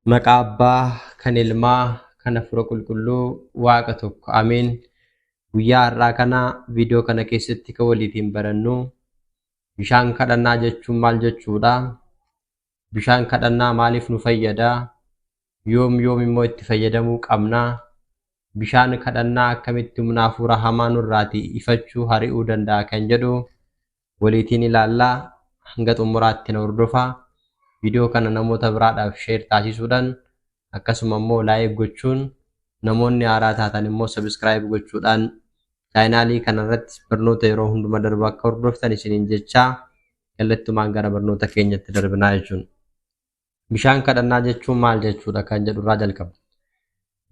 Maqaa Abbaa, kan Ilmaa, kan Hafuura Qulqulluu, Waaqa tokko. Ameen. Guyyaa har'aa kana viidiyoo kana keessatti kan waliitiin barannu bishaan kadhannaa jechuun maal jechuudha? Bishaan kadhannaa maaliif nu fayyada? Yoom immoo itti fayyadamuu qabna? Bishaan kadhannaa akkamitti humna hafuura hamaa nurraatii ifachuu hari'uu danda'a kan jedhu waliitiin ilaallaa. Hanga xumuraatti na hordofaa. Viidiyoo kana namoota biraadhaaf sheer taasisuudhaan akkasuma immoo laayik gochuun namoonni haaraa taatan immoo sabiskiraayib gochuudhaan chaanaalii kanarratti barnoota yeroo hunduma darbu akka hordoftan isiniin jechaa kallattumaan gara barnoota keenyatti darbinaa jechuudha. Bishaan kadhannaa jechuun maal jechuudha kan jedhu irraa jalqaba.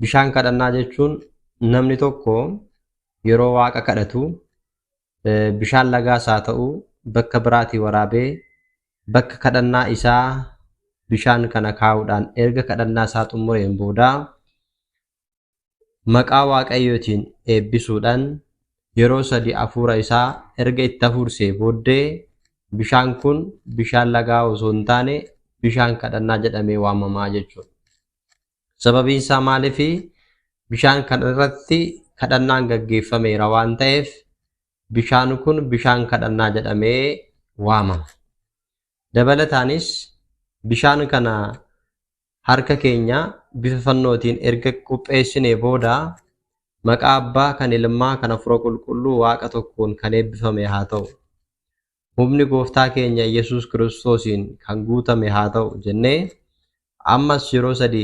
Bishaan kadhannaa jechuun namni tokko yeroo waaqa kadhatu bishaan lagaas haa ta'u bakka biraatii waraabee bakka kadhannaa isaa bishaan kana kaa'uudhaan erga kadhannaa isaa xumureen booda maqaa waaqayyootiin eebbisuudhaan yeroo sadi hafuura isaa erga itti hafuursee booddee bishaan kun bishaan lagaa osoo hin taane bishaan kadhannaa jedhamee waamamaa jechuudha. Sababiin isaa maaliif? Bishaan kanarratti kadhannaan gaggeeffameera waan ta'eef bishaan kun bishaan kadhannaa jedhamee waamama. Dabalataanis bishaan kana harka keenya bifa fannootiin erga qopheessinee booda maqaa Abbaa, kan Ilmaa, kan Hafuura Qulqulluu Waaqa tokkoon kan eebbifame haa ta'u. Humni Gooftaa keenya Yesuus Kiristoosiin kan guutame haa ta'u jennee ammas yeroo sadi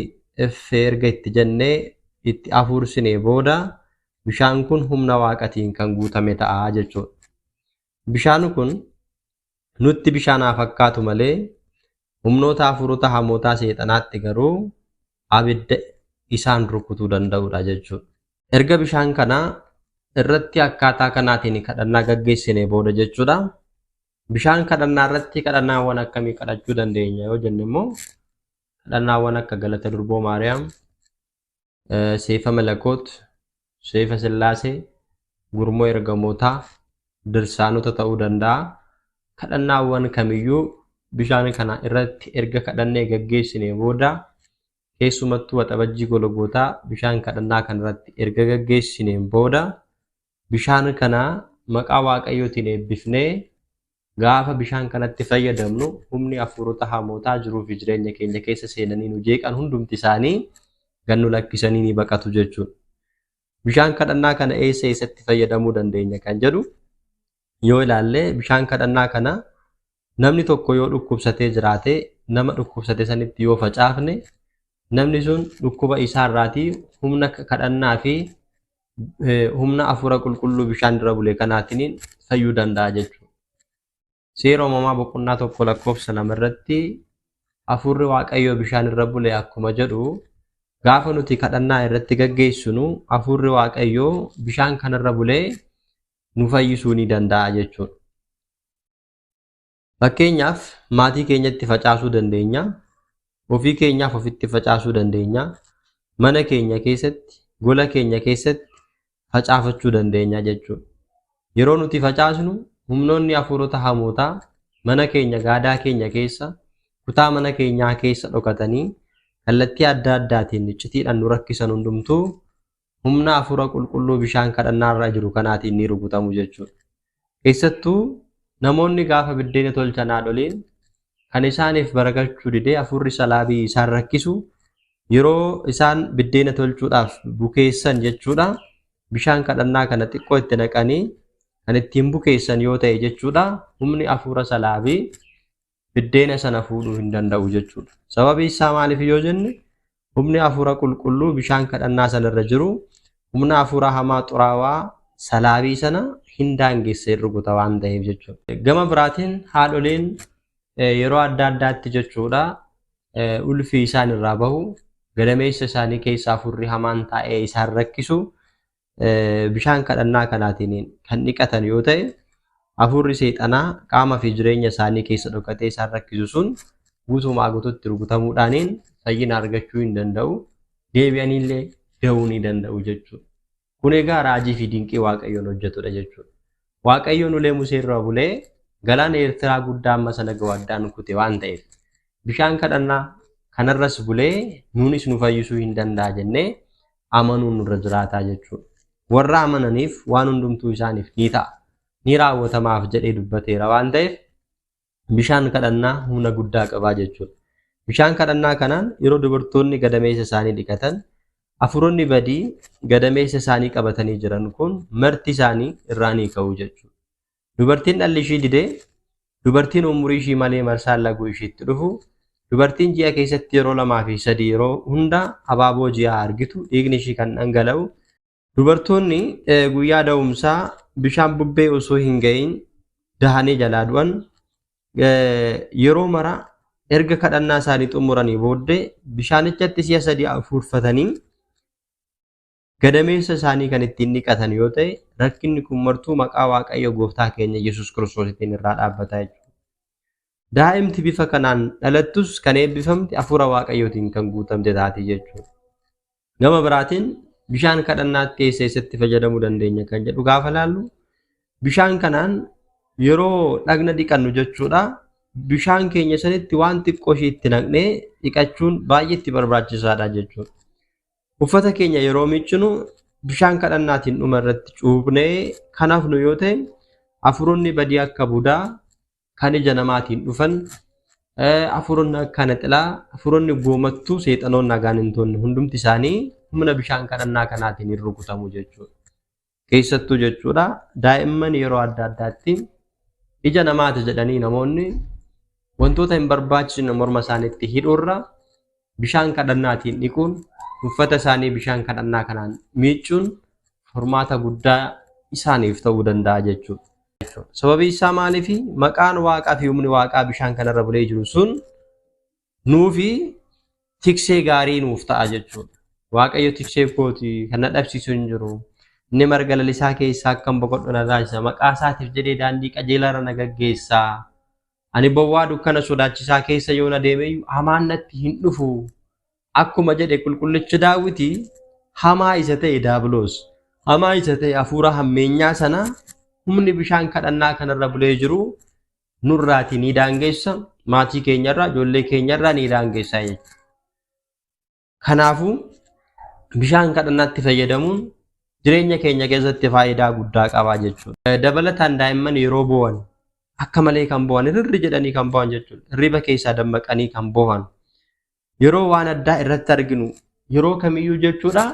erga itti jennee itti hafuursinee booda bishaan kun humna Waaqatiin kan guutame ta'a jechuudha. Bishaan kun nutti bishaan haa fakkaatu malee humnoota hafuurota hamootaa seexanaatti garuu abidda isaan rukutuu danda'udha jechuudha. Erga bishaan kana irratti akkaataa kanaatiin kadhannaa gaggeessinee booda jechuudha. Bishaan kadhannaa irratti kadhannaawwan akkamii kadhachuu dandeenya yoo jenne immoo kadhannaawwan akka galata durboo Maariyaam, seefa Malakoot, seefa Sillaasee, gurmoo ergamootaa, dirsaanota ta'uu danda'a. Kadhannaawwan kamiyyuu bishaan kana irratti erga kadhannee gaggeessinee booda keessumattuu waxabajjii Golgootaa bishaan kadhannaa kanarratti erga gaggeessineen booda bishaan kana maqaa waaqayyootiin eebbifnee gaafa bishaan kanatti fayyadamnu humni hafuurota hamootaa jiruu fi jireenya keenya keessa seenanii nu jeeqan hundumti isaanii gannu lakkisanii ni baqatu jechuudha. Bishaan kadhannaa kana eessatti fayyadamuu dandeenya kan jedhu yoo ilaalle bishaan kadhannaa kana namni tokko yoo dhukkubsatee jiraate nama dhukkubsate sanitti yoo facaafne namni sun dhukkuba isaarraatii humna kadhannaa fi humna hafuura qulqulluu bishaan irra bule kanaatiin fayyuu danda'a jechuudha. Seera uumamaa boqonnaa 1:2 irratti hafuurri waaqayyoo bishaan irra bule akkuma jedhu gaafa nuti kadhannaa irratti gaggeessinu hafuurri waaqayyoo bishaan kanarra bulee nu fayyisuu ni danda'a jechuudha. Fakkeenyaaf maatii keenyatti facaasuu dandeenya, ofii keenyaaf ofitti facaasuu dandeenya, mana keenya keessatti, gola keenya keessatti facaafachuu dandeenya jechuudha. Yeroo nuti facaasnu humnoonni hafuurota hamootaa mana keenya gaadaa keenya keessa, kutaa mana keenyaa keessa dhokatanii kallattii adda addaatiin iccitiidhaan nu rakkisan hundumtuu humna hafuura qulqulluu bishaan kadhannaa irra jiru kanaatiin ni rukutamu jechuudha. Keessattuu namoonni gaafa biddeena tolchan haadholiin kan isaaniif baragalchuu didee hafuurri salaabii isaan rakkisu yeroo isaan biddeena tolchuudhaaf bukeessan jechuudha. Bishaan kadhannaa kana xiqqoo itti naqanii kan ittiin bukeessan yoo ta'e jechuudha humni hafuura salaabii biddeena sana fuudhuu hin danda'u jechuudha. Sababii isaa maaliif yoo jenne humni hafuura qulqulluu bishaan kadhannaa sanarra jiru humna hafuura hamaa xuraawaa salaabii sana hin daangessee rukuta waan ta'eef jechuudha. Gama biraatiin haadholiin yeroo adda addaatti jechuudha ulfii isaan irraa bahu gadameessa isaanii keessa hafuurri hamaan taa'ee isaan rakkisu bishaan kadhannaa kanaatiin kan dhiqatan yoo ta'e hafuurri seexanaa qaama fi jireenya isaanii keessa dhokatee isaan rakkisu sun guutumaa guututti rukutamuudhaaniin fayyina argachuu hin danda'u, deebi'aniillee da'uu ni danda'u jechuudha. Kun egaa raajii fi dinqii Waaqayyoon hojjetudha jechuudha. Waaqayyoon ulee Musee irraa bulee galaana Eertiraa guddaa amma sana ga'u addaan kute waan ta'eef bishaan kadhannaa kanarras bulee nuunis nu fayyisuu hin danda'a jennee amanuun nurra jiraataa jechuudha. Warra amananiif waan hundumtuu isaaniif ni ta'a. Ni raawwatamaaf jedhee dubbateera waan ta'eef bishaan kadhannaa humna guddaa qabaa jechuudha. Bishaan kadhannaa kanaan yeroo dubartoonni gadameessa isaanii dhiqatan hafuuronni badii gadameessa isaanii qabatanii jiran kun marti isaanii irraa ni ka'u jechuudha. Dubartiin dhalli ishii didee, dubartiin umurii ishii malee marsaan laguu ishiitti dhufu, dubartiin ji'a keessatti yeroo 2 fi 3 yeroo hunda abaaboo ji'aa argitu dhiigni ishii kan dhangala'u, dubartoonni guyyaa da'umsaa bishaan bubbee osoo hin ga'iin dahanii jalaa du'an yeroo mara erga kadhannaa isaanii xumuranii booddee bishaanichatti si'a 3 afuurfatanii gadameessa isaanii kan ittiin dhiqatan yoo ta'e rakkinni kun martuu maqaa Waaqayyo Gooftaa keenya Yesuus Kiristoositiin irraa dhaabbata jechuudha. Daa'imti bifa kanaan dhalattus kan eebbifamte hafuura Waaqayyootiin kan guutamte taati jechuudha. Gama biraatiin bishaan kadhannaatti eessatti fayyadamuu dandeenya kan jedhu gaafa laallu bishaan kanaan yeroo dhagna dhiqannu jechuudha. Bishaan keenya sanitti waan xiqqoo ishee itti naqnee dhiqachuun baay'ee itti barbaachisaadha jechuudha. Uffata keenya yeroo miiccinu bishaan kadhannaatiin dhuma irratti cuupnee kan hafnu yoo ta'e hafuuronni badii akka budaa kan ija namaatiin dhufan hafuuronni akka naxilaa hafuuronni goomattuu seexanoonni agaanintonni hundumti isaanii humna bishaan kadhannaa kanaatiin hin rukutamu jechuudha. Keessattuu jechuudha daa'imman yeroo adda addaatti ija namaati jedhanii namoonni wantoota hin barbaachisne morma isaaniitti hidhuurra bishaan kadhannaatiin dhiquun uffata isaanii bishaan kadhannaa kanaan miiccuun furmaata guddaa isaaniif ta'uu danda'a jechuudha. Sababii isaa maaliif maqaan Waaqaa fi humni Waaqaa bishaan kanarra bulee jiru sun nuufi tiksee gaarii nuuf ta'a jechuudha. Waaqayyo tiksee kooti kan na dhabsiisu hin jiru. Inni marga lalisaa keessaa akkam boqodhu na taasisa. Maqaa isaatiif jedhee daandii qajeelaarra na gaggeessaa. Ani bowwaa dukkana sodaachisaa keessa yoo na deemeyyuu hamaan natti hin dhufu. Akkuma jedhe qulqullichi Daawiti hamaa isa ta'e Daabiloos, hamaa isa ta'e hafuura hammeenyaa sana humni bishaan kadhannaa kanarra bulee jiru nurraatii ni daangeessa, maatii keenyarraa, ijoollee keenyarraa ni daangeessa jechuudha. Kanaafuu bishaan kadhannaatti fayyadamuun jireenya keenya keessatti faayidaa guddaa qaba jechuudha. Dabalataan daa'imman yeroo bo'an akka malee kan bo'an hirri jedhanii kan bo'an jechuudha. Hirriba keessaa dammaqanii kan bo'an. Yeroo waan addaa irratti arginu yeroo kamiyyuu jechuudha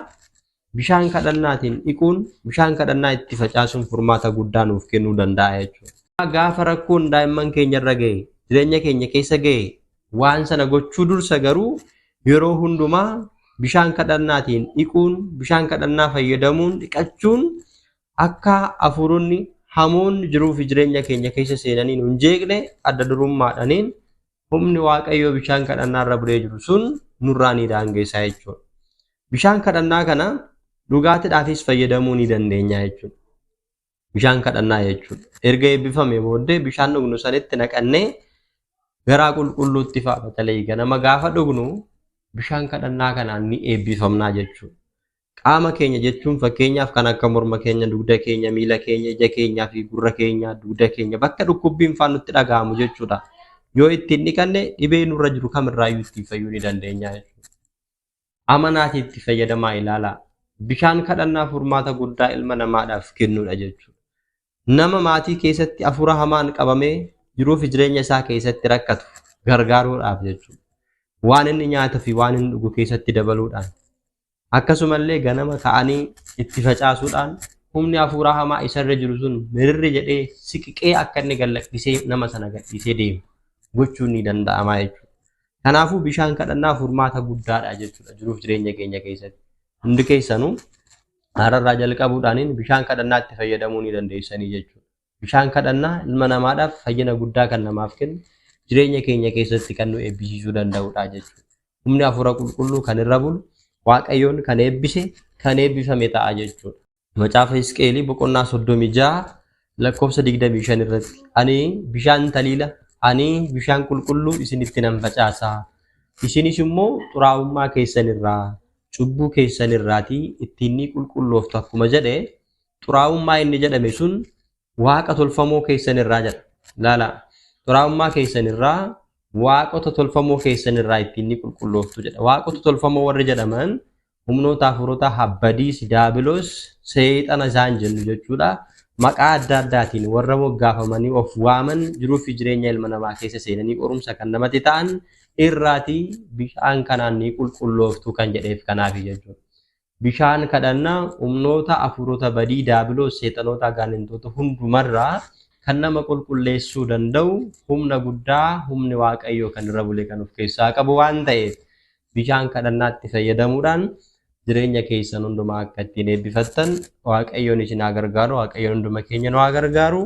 bishaan kadhannaatiin dhiquun bishaan kadhannaa itti facaasuun furmaata guddaa nuuf kennuu danda'a jechuudha. Gaafa rakkoon daa'imman keenya irra ga'e jireenya keenya keessa ga'e waan sana gochuu dursa garuu yeroo hundumaa bishaan kadhannaatiin dhiquun bishaan kadhannaa fayyadamuun dhiqachuun akka hafuuronni hamoonni jiruu fi jireenya keenya keessa seenanii nu hin jeeqne adda durummaadhaaniin humni Waaqayyoo bishaan kadhannaa irra bulee jiru sun nurraa ni daangeessa jechuudha. Bishaan kadhannaa kana dhugaatiidhaafis fayyadamuu ni dandeenya jechuudha. Bishaan kadhannaa jechuudha. Erga eebbifame booddee bishaan dhugnu sanitti naqannee garaa qulqulluutti fa'a batalee ganama gaafa dhugnu bishaan kadhannaa kanaan ni eebbifamnaa jechuudha. Qaama keenya jechuun fakkeenyaaf kan akka morma keenya, dugda keenya, miila keenya, ija keenyaa fi gurra keenya, dugda keenya bakka dhukkubbiin faan nutti dhaga'amu jechuudha. Yoo ittiin dhiqanne dhibee nurra jiru kamirraayyuu ittiin fayyuu ni dandeenya jechuudha. Amanaatii itti fayyadamaa ilaalaa. Bishaan kadhannaa furmaata guddaa ilma namaadhaaf kennuudha jechuudha. Nama maatii keessatti hafuura hamaan qabamee jiruu fi jireenya isaa keessatti rakkatu gargaaruudhaaf jechuudha. Waan inni nyaataa fi waan inni dhugu keessatti dabaluudhaan. Akkasumallee ganama ka'anii itti facaasuudhaan humni hafuura hamaa isarra jiru sun mirirri jedhee siqiqee akka inni gallaqisee nama sana gadhiisee deemu. Gochuun ni danda'ama jechuudha. Kanaafuu bishaan kadhannaa furmaata guddaadha jechuudha jiruuf jireenya keenya keessatti. Hundi keessanuu hararraa jalqabuudhaaniin bishaan kadhannaatti fayyadamuu ni dandeessanii jechuudha. Bishaan kadhannaa ilma namaadhaaf fayyina guddaa kan namaaf kennu jireenya keenya keessatti kan nu eebbisiisuu danda'udha jechuudha. Humni hafuura qulqulluu kan irra bulu Waaqayyoon kan eebbise kan eebbifame ta'a jechuudha. Macaafa Hisqeelii boqonnaa 36 lakkoofsa 25 irratti ani bishaan taliila ani bishaan qulqulluu isinitti nan facaasaa. Isinis immoo xuraa'ummaa keessanirraa cubbuu keessanirraatii ittiin ni qulqullooftu akkuma jedhe xuraa'ummaa inni jedhame sun waaqa tolfamoo keessanirraa jedha. laala xuraa'ummaa keessan irraa waaqota tolfamoo keessan irraa ittiin ni qulqullooftu jedha. Waaqota tolfamoo warri jedhaman humnoota hafuurota habbadiis daabiloos seexana isaan jennu jechuudha. Maqaa adda addaatiin warra moggaafamanii of waaman jiruu fi jireenya ilma namaa keessa seenanii qorumsa kan namatti ta'an irraatii bishaan kanaan ni qulqullooftu kan jedheef kanaaf jechuudha. Bishaan kadhannaa humnoota hafuurota badii daabiloos seexanoota agaanintoota hundumarraa kan nama qulqulleessuu danda'u humna guddaa humni waaqayyoo kan irra bulee kan of keessaa qabu waan ta'eef bishaan kadhannaatti fayyadamuudhaan jireenya keessan hundumaa akka ittiin eebbifattan waaqayyoon isin haa gargaaru. Waaqayyoon hunduma keenya nu haa gargaaru.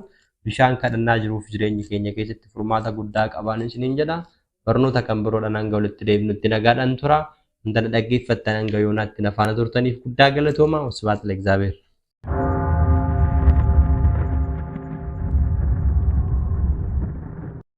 Bishaan kadhannaa jiruuf jireenya keenya keessatti furmaata guddaa qabaan isiniin jedha. Barnoota kan biroodhaan hanga walitti deebinutti nagaadhaan tura. Hunda dhaggeeffattan hanga yoonaatti nafaana turtaniif guddaa galatooma. Wasbaat Lexaabeer.